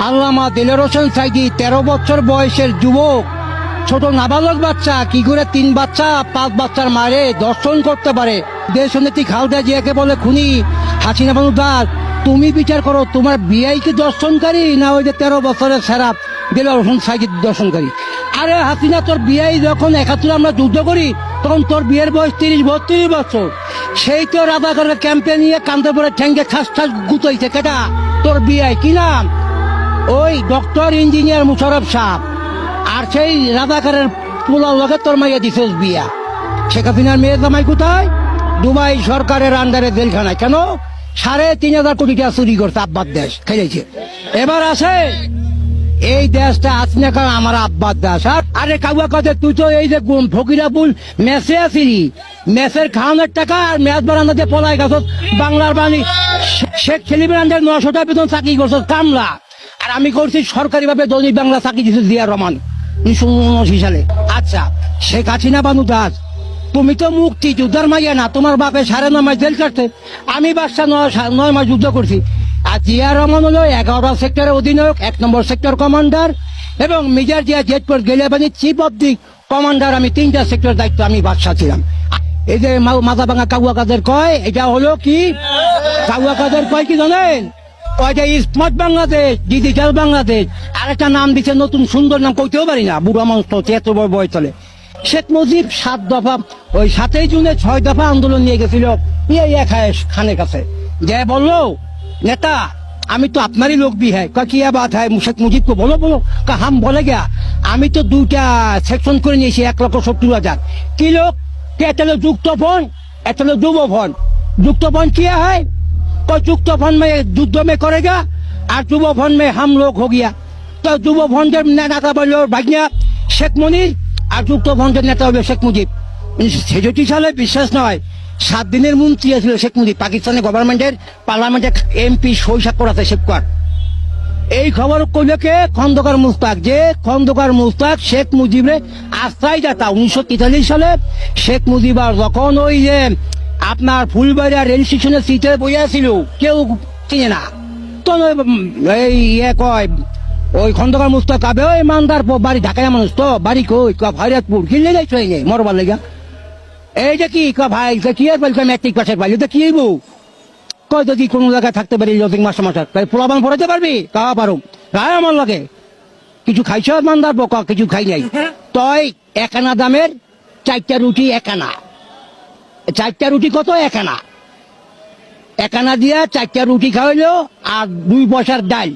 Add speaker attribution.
Speaker 1: আল্লামা দিলের হোসেন সাইদি 13 বছর বয়সের যুবক, ছোট নাবালক বাচ্চা কি করে 3 বাচ্চা 5 বাচ্চার মারে দর্শন করতে পারে? দেশনেত্রী খালেদা জিয়াকে বলে খুনি হাসিনা বানু দাস, তুমি বিচার করো তোমার বিআই কি দর্শনকারী না ওই যে 13 বছরের সেরা দিলের হোসেন সাইদি দর্শনকারী? আরে হাসিনা, তোর বিআই যখন 71 আমরা যুদ্ধ করি তখন তোর বিয়ের বয়স 30-32 বছর। সেই তো রাজাকারের ক্যাম্পে নিয়ে কান্দে পরে ঠ্যাঙ্গে ঠাস ঠাস গুতাইছে কেটা? তোর বিআই কি নাম? ওই ডক্টর ইঞ্জিনিয়ার মুশারফ সাহেব। আর সেই রাজাকারের পোলার লগে তোর মাইয়া দিছিস বিয়া। শেখ হাসিনার মেয়ের জামাই কোথায়? দুবাই সরকারের আন্ডারে জেলখানায়। কেন? 3,500 কোটি টাকা চুরি করছে আব্বার দেশ খেলেছে। এবার আসে এই দেশটা আসনে কারণ আমার আব্বার দেশ। আরে কাউয়া কাজে তুই তো এই যে ফকিরাপুল মেসে আসিনি, মেসের খাওয়ানোর টাকা আর ম্যাচ বারান্দাতে পলাই গেছ। বাংলার বাণী শেখ সেলিমের আন্ডার 900 টাকা বেতন চাকরি করছ কামলা। আর আমি করছি সরকারি ভাবে দৈনিক বাংলা চাকরি দিচ্ছে জিয়া রহমান 1979 সালে। আচ্ছা, শেখ হাসিনা বানু দাস, তুমি তো মুক্তি যুদ্ধার মাইয়া না, তোমার বাপে 9.5 মাস জেল কাটছে। আমি বাদশা 9 মাস যুদ্ধ করছি। আর জিয়া রহমান হলো 11 সেক্টরের অধিনায়ক, 1 নম্বর সেক্টর কমান্ডার, এবং মেজর জিয়া জেটপোর্ট গেলিয়াবানি চিফ অব দি কমান্ডার। আমি 3টা সেক্টর দায়িত্ব আমি বাদশা ছিলাম। এই যে মাথা ভাঙা কাউয়া কাদের কয়, এটা হলো কি কাউয়া কাদের কয় কি জানেন? ওইটা স্মার্ট বাংলাদেশ, ডিজিটাল বাংলাদেশ। আর একটা নাম দিচ্ছে নতুন সুন্দর নাম, কইতেও পারি না, বুড়া মানুষ তো 73 বয়স চলে। শেখ মুজিব 7 দফা, ওই 7ই জুনে 6 দফা আন্দোলন নিয়ে গেছিল খানের কাছে। যে বললো, নেতা আমি তো আপনারই লোক भी है। क्या किया बात है? শেখ মুজিব को बोलो बोलो। का हम बोले गया আমি তো 2টা সেকশন করে নিয়েছি 1,70,000 কি লোক। একটা লোক যুক্তফোন, একটা লোক যুবফোন। যুক্তফोन किया है तो যুক্তফोन में युद्ध में करेगा और যুবফोन में हम लोग हो गया। তো যুবফोन के नेता বললো ভাগ্না শেখ মুনির, আর যুক্তফोन के নেতা হবে শেখ মুজিব। 1966 সালে বিশ্বাস নয় 7 দিনের মন্ত্রী ছিল শেখ মুজিব। পাকিস্তানের গভর্নমেন্টের পার্লামেন্টে এমপি সই স্বাক্ষর আছে শেখকার। এই খবর কইলে কে? খন্দকার মুস্তাক। যে খন্দকার মুস্তাক শেখ মুজিবের আশ্রয় দাতা। 1943 সালে শেখ মুজিব আর যখন ওই যে আপনার ফুলবাড়িয়া রেল স্টেশনের সিটে বইয়াছিল, কেউ চিনে না তো এই কয় ওই খন্দকার মুস্তাক কাবে ওই মানদার বাড়ি ঢাকায় মানুষ তো বাড়ি কই ভাইরাতপুর কিনলে যাই ট্রেনে নেই মরবার লেগা। এই যে কি ভাই কি আর বলছে ম্যাট্রিক পাশের ভাই তো কি বউ কয় যদি কোনো জায়গায় থাকতে পারি লজিং মাস্টার মাস্টার তাই পোলাবান পড়াতে পারবি কাওয়া পারো রায় আমার লাগে কিছু খাইছ মানদার বকা কিছু খাই নাই। তই 1 আনা দামের 4টা রুটি 1 আনা। 4টা রুটি কত? 1 আনা। 1 আনা দিয়া 4টা রুটি খাওয়াইলো আর 2 পয়সার ডাল।